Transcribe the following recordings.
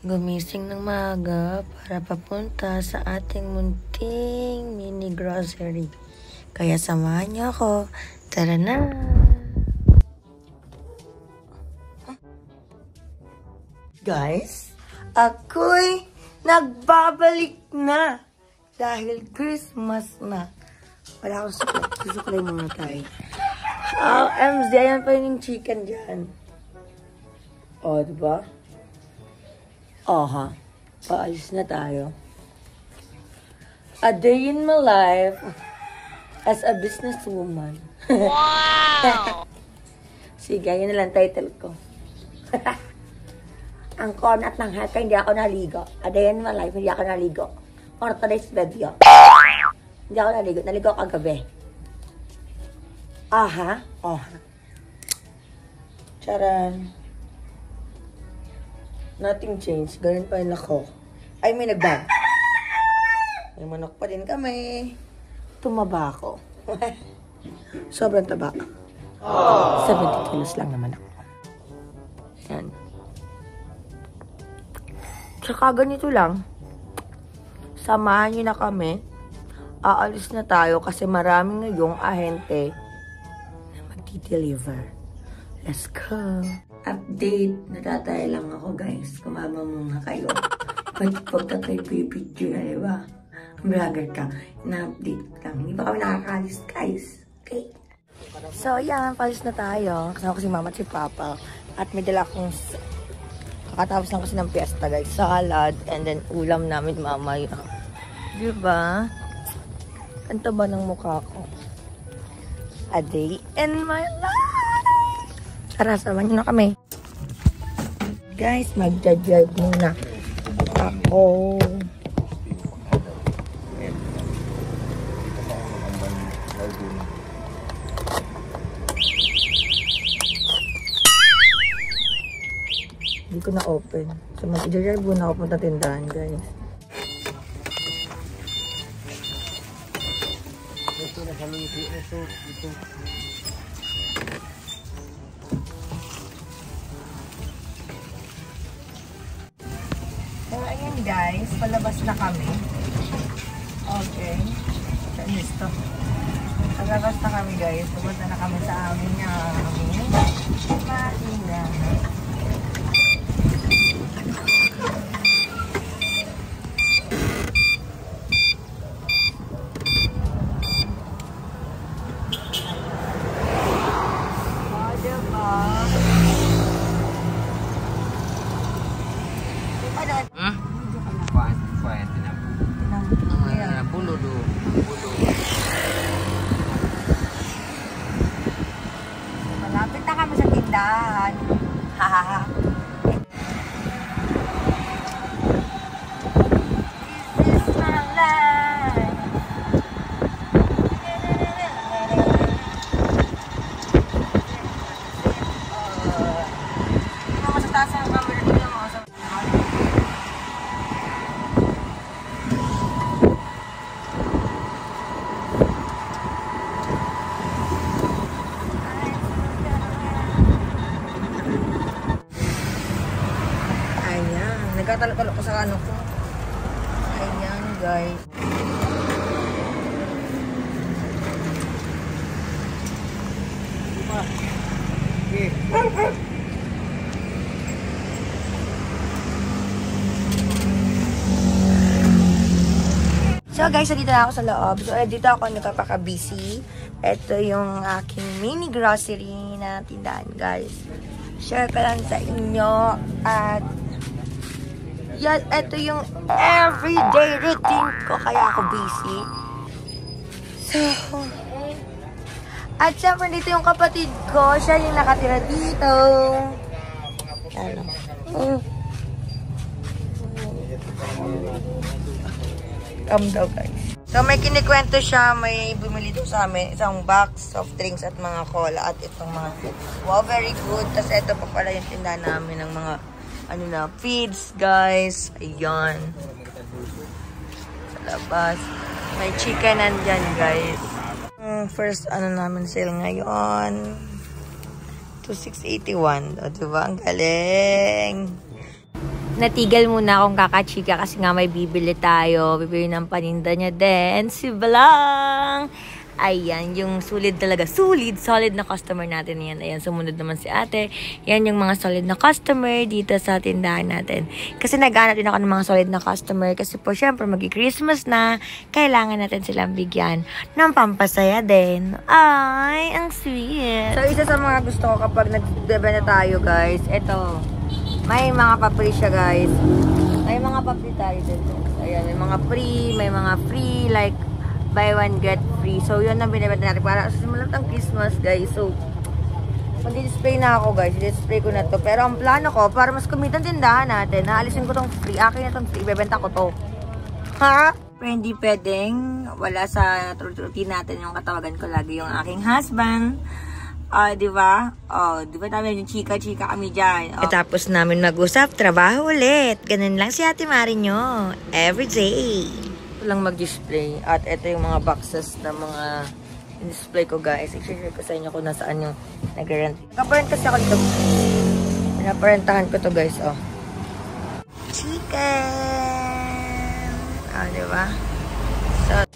Gumising ng maaga para papunta sa ating munting mini grocery. Kaya samahan niyo ako. Tara na! Guys, ako'y nagbabalik na dahil Christmas na. Wala akong suklay. Susuklay muna tayo. OMG, ayan pa yung chicken dyan. O, diba? Aha. Paalis na tayo. A day in my life as a businesswoman. Wow! Sige, yun na lang title ko. Ang con at ng haka, hindi ako naligo. A day in my life, hindi ako naligo. For today's video. Hindi ako naligo. Naligo kagabi. Aha. Aha. Charan. Nothing changed. Ganun pa rin ako. Ay, may nagbag. May manok pa din kami. Tumaba ako. Sobrang taba. 70 kilos lang naman ako. Yan. Tsaka ganito lang. Samahan nyo na kami. Aalis na tayo kasi marami ngayong ahente na magdi-deliver. Let's go! Update. Natataya lang ako, guys. Kumama muna kayo. Pagka kayo video na, diba? Vlogger ka. Na-update lang. Hindi pa kami nakakalis, guys. Okay? So, yan. Palis na tayo. Kasama ko si mama at si papa. At may dala akong... Kakatapos lang kasi ng piyesta, guys. Salad. And then, ulam namin mamaya. Diba? Ang taba ng mukha ko. A day in my life! Tara, samahan nyo na kami. Guys, magja-drive muna ako. Hindi ko na-open. So, mag-drive muna ako punta tindahan, guys. Ito. So, ayan guys, palabas na kami. Okay. Listo. Palabas na kami guys. Pupunta na kami sa amin Manila. Malapit na kami sa tindahan. Hahaha. This is my life. Ako sa taas ng camera ko lang ako sa... Nagkatalo-talo ko sa ano ko. Ayan, guys. So, guys, dito na ako sa loob. So, dito ako nagpapaka-busy. Ito yung aking mini grocery na tindahan, guys. Share ko lang sa inyo. At yan, ito yung everyday routine ko, kaya ako busy. So, at syempre dito yung kapatid ko, siya yung nakatira dito. Calm daw, guys. So, may kinikwento siya, may bumili daw sa amin, isang box, soft drinks at mga cola at itong mga food. Wow, very good. Tapos ito pa pala yung tindahan namin ng mga ano na, feeds, guys. Ayan. Sa labas. May chicken nandyan, guys. First, ano namin sale ngayon. 2681. O, diba? Ang galing. natigil muna akong kakachika kasi nga may bibili tayo. Bibili ng paninda niya din. Si Blang! Ayan, yung solid talaga. Solid na customer natin yan. Ayan, sumunod naman si ate. Yan yung mga solid na customer dito sa tindahan natin. Kasi nag-aanap din ako ng mga solid na customer. Kasi po, syempre, mag-Christmas na. Kailangan natin silang bigyan ng pampasaya din. Ay, ang sweet. So, isa sa mga gusto ko kapag nagbebenta tayo, guys, ito. May mga papri siya, guys. May mga papri tayo dito. Ayan, may mga free, like, buy one get free. So, yun ang binibenta natin para sa simulat ng Christmas, guys. So, mag-display na ako, guys. I-display ko na to. Pero ang plano ko, para mas kumita ang tindahan natin, naalisin ko tong free. Akin na tong free. Ibebenta ko to. Ha? Pero hindi pwedeng wala sa routine natin yung katawagan ko lagi yung aking husband. Diba? Diba namin yung chika-chika kami dyan. Tapos namin mag-usap, trabaho ulit. Ganun lang si Ate Mari nyo. Every day. Lang mag-display. At ito yung mga boxes na mga display ko, guys. I-share ko sa inyo kung nasaan yung nag-rent. Nakaparent kasi ako dito. Pinaparentahan ko to, guys. Chicken! Diba? So,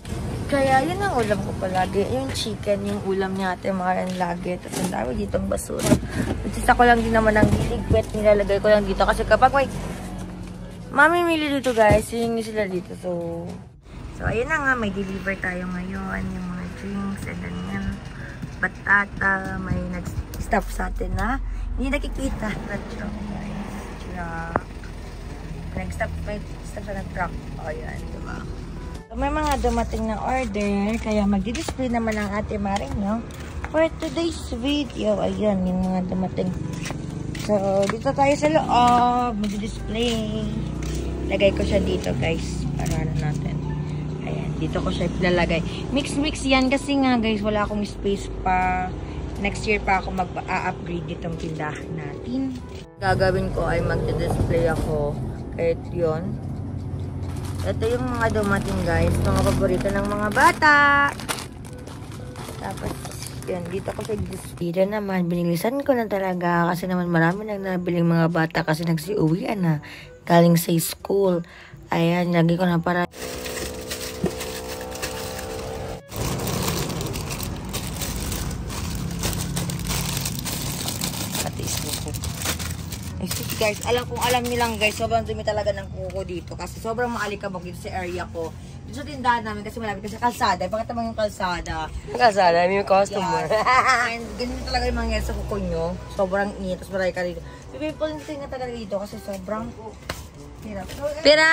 kaya yun ang ulam ko palagi. Yung chicken, yung ulam niya ate Maren lagi. Tapos ang dami ditong basura. Isa ko lang din naman ang ligpet. Nilalagay ko lang dito. Kasi kapag may mamimili dito, guys, yung sila dito. So, ayun na nga, may deliver tayo ngayon. Yung mga drinks, and then yan, batata, may nag-stop sa atin na hindi nakikita na truck, guys. Truck. May stop sa truck. O, yan, diba? So, may mga dumating na order, kaya magdi-display naman ang ate Maring, no? For today's video, ayan, yung mga dumating. So, dito tayo sa loob, magdi-display. Lagay ko siya dito, guys, para na natin. Dito ko siya ilalagay. Mix yan kasi nga, guys, wala akong space pa. Next year pa ako mag-upgrade itong tindahan natin. Gagawin ko ay mag-display ako. Kahit yun. Ito yung mga dumating, guys. Mga paborito ng mga bata. Tapos, yun. Dito ko siya display. Dito naman, binilisan ko na talaga. Kasi naman marami nang nabiling mga bata kasi nagsiuwian na. Galing sa school. Ayan, lagi ko na para... Guys, alam nilang guys, sobrang dumi talaga ng kuko dito kasi sobrang maalikabok dito sa area ko. Dito sa tindahan namin kasi malapit kasi kalsada. Pakita mo yung kalsada. Kalsada, may customer. Yeah. And ganyan talaga yung mangyayari sa kuko nyo. Sobrang init. Tapos marami ka dito. Pipipulin na talaga dito kasi sobrang hirap. Pero,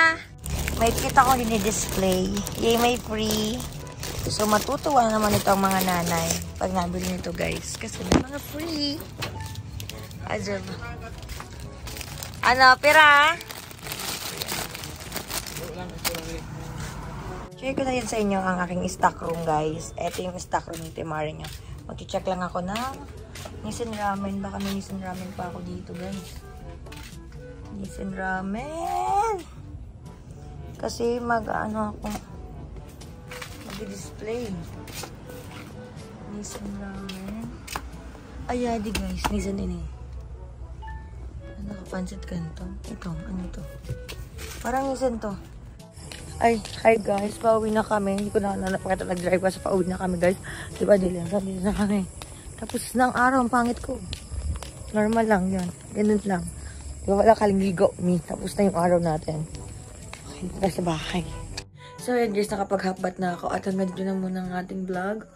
may kita ko dinidisplay. Yay, may free. So, matutuwa naman ito ang mga nanay pag nabili nito, guys. Kasi may mga free. Ajab. Ano, pera? Share ko na yun sa inyo ang aking stock room, guys. Ito yung stock room ni Timari niya. Mag-check lang ako ng Nissin Ramen. Baka may Nissin Ramen pa ako dito, guys. Nissin Ramen! Kasi mag-ano ako. Mag-display. Nissin Ramen. Ayadi, guys. Nissin ini. Nakapansit ganito. Ito, ano to? Parang Nissin to. Ay, hi guys. Pauwi na kami. Hindi ko na napakita nag-drive kasi pauwi na kami, guys. Diba, Dylan? Sabi na kami. Tapos ng araw, ang pangit ko. Normal lang yan. Ganun lang. Diba, wala kaliligo. Tapos na yung araw natin. Okay, tara sa bahay. So, yun guys, nakapag-half-bath na ako. At hanggang dito na muna ang ating vlog.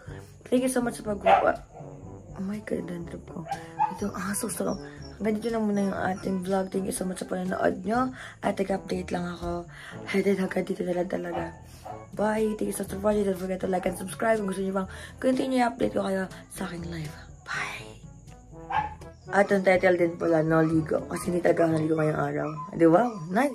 Thank you so much sa pag-uwa. Oh my God, dandruff ko. Ito, susto lang. Hanggang dito na muna yung ating vlog. Thank you so much sa panonood nyo. At nag-update lang ako. Hanggang dito na lang talaga. Bye. Thank you so much for watching. Don't forget to like and subscribe. Kung gusto nyo bang continue update ko kayo sa aking live. Bye. At ang title din pala, no ligo. Kasi hindi talaga ako naligo ngayong araw. Di ba? Nice.